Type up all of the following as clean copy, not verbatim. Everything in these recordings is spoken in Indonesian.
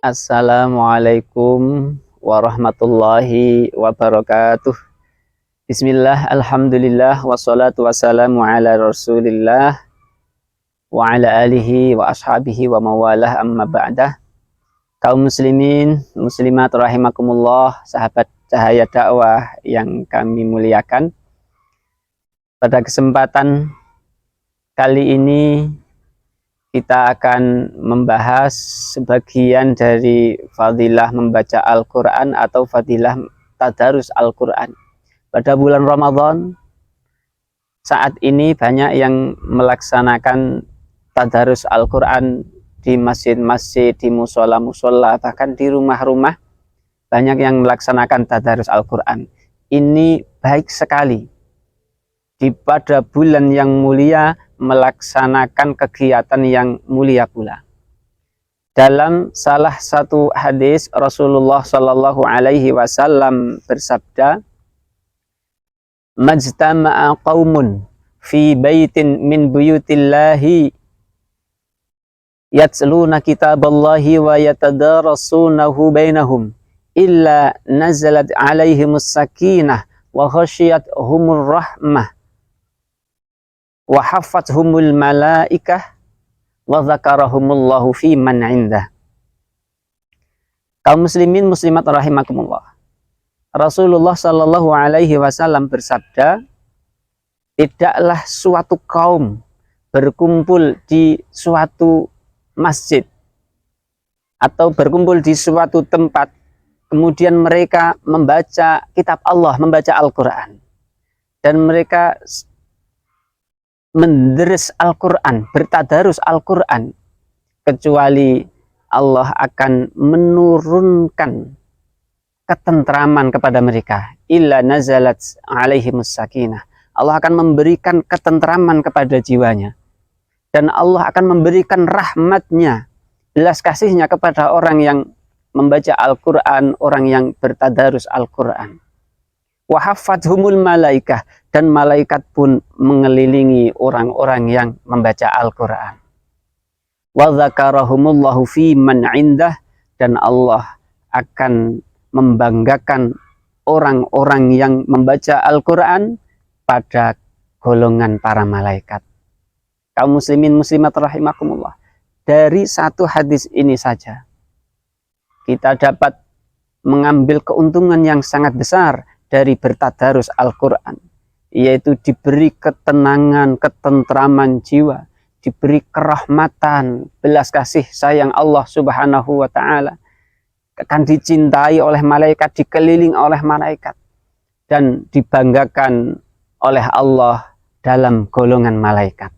Assalamualaikum warahmatullahi wabarakatuh. Bismillah, alhamdulillah, wassalatu wassalamu ala rasulillah wa ala alihi wa ashabihi wa mawalah, amma ba'dah. Kaum muslimin, muslimat rahimakumullah, sahabat cahaya dakwah yang kami muliakan. Pada kesempatan kali ini kita akan membahas sebagian dari fadilah membaca Al-Quran atau fadilah tadarus Al-Quran. Pada bulan Ramadan, saat ini banyak yang melaksanakan tadarus Al-Quran di masjid-masjid, di musola-musola, bahkan di rumah-rumah banyak yang melaksanakan tadarus Al-Quran. Ini baik sekali. Pada bulan yang mulia melaksanakan kegiatan yang mulia pula. Dalam salah satu hadis Rasulullah Shallallahu Alaihi Wasallam bersabda, "Majtama'a qaumun fi baitin min buyutillahi yatluna kitaballahi wa yatadarasunahu bainahum illa nazalat alaihimus sakinah wa ghasyiyatuhumur rahmah wa haffathumul malaikah wa dzakarahumullahu fi man indah." Kaum muslimin muslimat rahimakumullah, Rasulullah Shallallahu Alaihi Wasallam bersabda, tidaklah suatu kaum berkumpul di suatu masjid atau berkumpul di suatu tempat, kemudian mereka membaca kitab Allah, membaca Al-Quran, dan mereka menderis Al-Quran, bertadarus Al-Quran, kecuali Allah akan menurunkan ketentraman kepada mereka. Illa nazalat alaihimus sakinah. Allah akan memberikan ketentraman kepada jiwanya. Dan Allah akan memberikan rahmatnya, belas kasihnya kepada orang yang membaca Al-Quran, orang yang bertadarus Al-Quran. Wa haffathumul malaikah, dan malaikat pun mengelilingi orang-orang yang membaca Al-Quran. Wa dzakarahumullahu fi man indah, dan Allah akan membanggakan orang-orang yang membaca Al-Quran pada golongan para malaikat. Kaum muslimin muslimat rahimakumullah, dari satu hadis ini saja kita dapat mengambil keuntungan yang sangat besar dari bertadarus Al-Quran, yaitu diberi ketenangan, ketentraman jiwa, diberi kerahmatan, belas kasih sayang Allah Subhanahu wa Ta'ala, akan dicintai oleh malaikat, dikelilingi oleh malaikat, dan dibanggakan oleh Allah dalam golongan malaikat.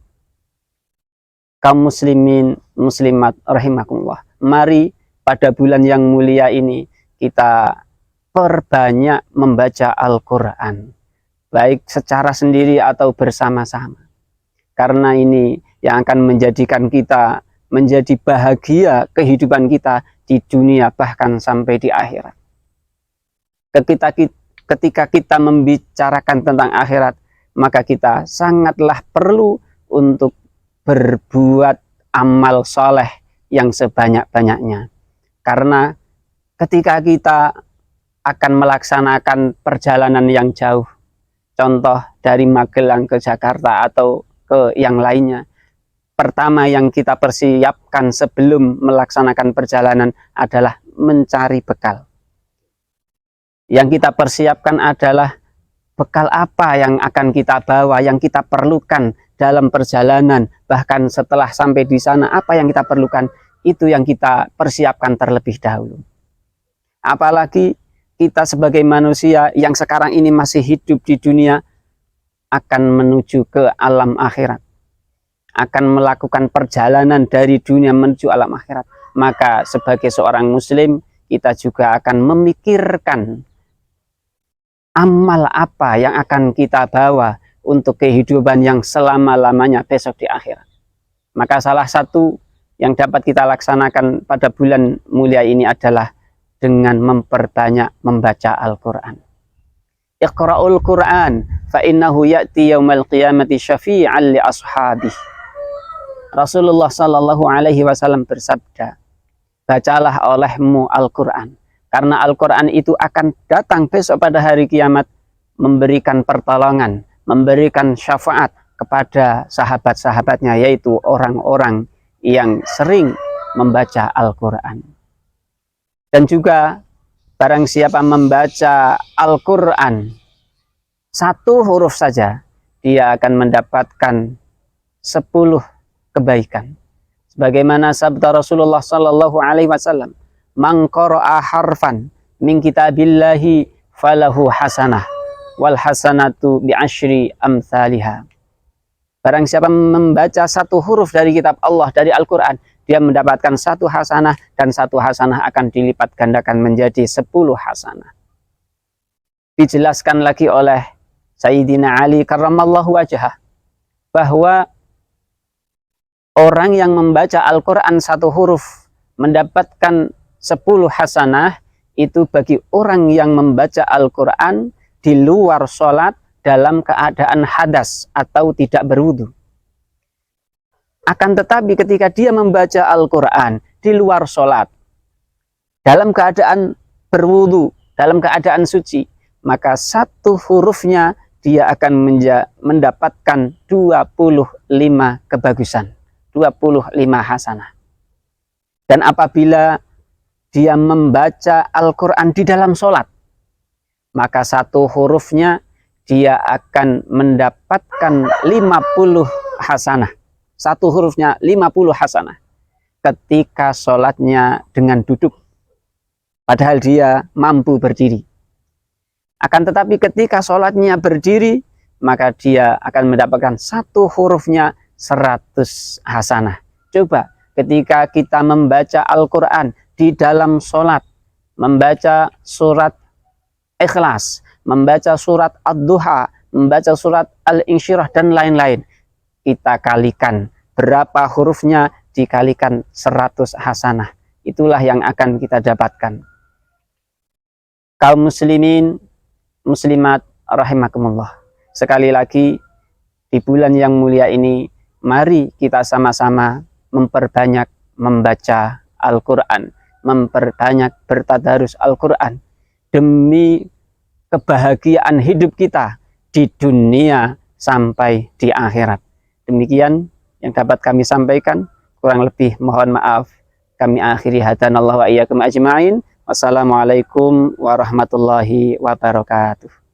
Kaum muslimin muslimat rahimakumullah, mari pada bulan yang mulia ini kita perbanyak membaca Al-Quran, baik secara sendiri atau bersama-sama, karena ini yang akan menjadikan kita menjadi bahagia kehidupan kita di dunia bahkan sampai di akhirat. Ketika kita membicarakan tentang akhirat, maka kita sangatlah perlu untuk berbuat amal soleh yang sebanyak-banyaknya, karena ketika kita akan melaksanakan perjalanan yang jauh, contoh dari Magelang ke Jakarta atau ke yang lainnya, pertama yang kita persiapkan sebelum melaksanakan perjalanan adalah mencari bekal. Yang kita persiapkan adalah bekal apa yang akan kita bawa, yang kita perlukan dalam perjalanan, bahkan setelah sampai di sana apa yang kita perlukan, itu yang kita persiapkan terlebih dahulu. Apalagi kita sebagai manusia yang sekarang ini masih hidup di dunia, akan menuju ke alam akhirat, akan melakukan perjalanan dari dunia menuju alam akhirat. Maka sebagai seorang muslim, kita juga akan memikirkan amal apa yang akan kita bawa untuk kehidupan yang selama-lamanya besok di akhirat. Maka salah satu yang dapat kita laksanakan pada bulan mulia ini adalah dengan memperbanyak membaca Al-Quran. Iqra'ul Quran fa innahu ya'ti yaumal qiyamati syafi'an li ashabih. Rasulullah Shallallahu Alaihi Wasallam bersabda, bacalah olehmu Al-Quran, karena Al-Quran itu akan datang besok pada hari kiamat, memberikan pertolongan, memberikan syafaat kepada sahabat-sahabatnya, yaitu orang-orang yang sering membaca Al-Quran. Dan juga barang siapa membaca Al-Quran satu huruf saja, dia akan mendapatkan 10 kebaikan. Sebagaimana sabda Rasulullah Sallallahu Alaihi Wasallam, "Man qara'a harfan min kitabillahi falahu hasanah, wal hasanatu bi asyri amsalihha." Barang siapa membaca satu huruf dari kitab Allah, dari Al-Quran, dia mendapatkan 1 hasanah, dan 1 hasanah akan dilipat gandakan menjadi 10 hasanah. Dijelaskan lagi oleh Sayyidina Ali karramallahu wajhah bahwa orang yang membaca Al-Quran 1 huruf mendapatkan 10 hasanah, itu bagi orang yang membaca Al-Quran di luar sholat dalam keadaan hadas atau tidak berwudu. Akan tetapi ketika dia membaca Al-Quran di luar sholat, dalam keadaan berwudu, dalam keadaan suci, maka 1 hurufnya dia akan mendapatkan 25 kebagusan, 25 hasanah. Dan apabila dia membaca Al-Quran di dalam sholat, maka 1 hurufnya dia akan mendapatkan 50 hasanah. 1 hurufnya 50 hasanah ketika sholatnya dengan duduk, padahal dia mampu berdiri. Akan tetapi ketika sholatnya berdiri, maka dia akan mendapatkan 1 hurufnya 100 hasanah. Coba ketika kita membaca Al-Quran di dalam sholat, membaca surat Ikhlas, membaca surat Ad-Duha, membaca surat Al-Insyirah, dan lain-lain, kita kalikan berapa hurufnya, dikalikan 100 hasanah. Itulah yang akan kita dapatkan. Kaum muslimin, muslimat rahimakumullah, sekali lagi di bulan yang mulia ini, mari kita sama-sama memperbanyak membaca Al-Quran, memperbanyak bertadarus Al-Quran, demi kebahagiaan hidup kita di dunia sampai di akhirat. Demikian yang dapat kami sampaikan, kurang lebih mohon maaf. Kami akhiri, hadanallahu wa iyyakum ajma'in. Wassalamualaikum warahmatullahi wabarakatuh.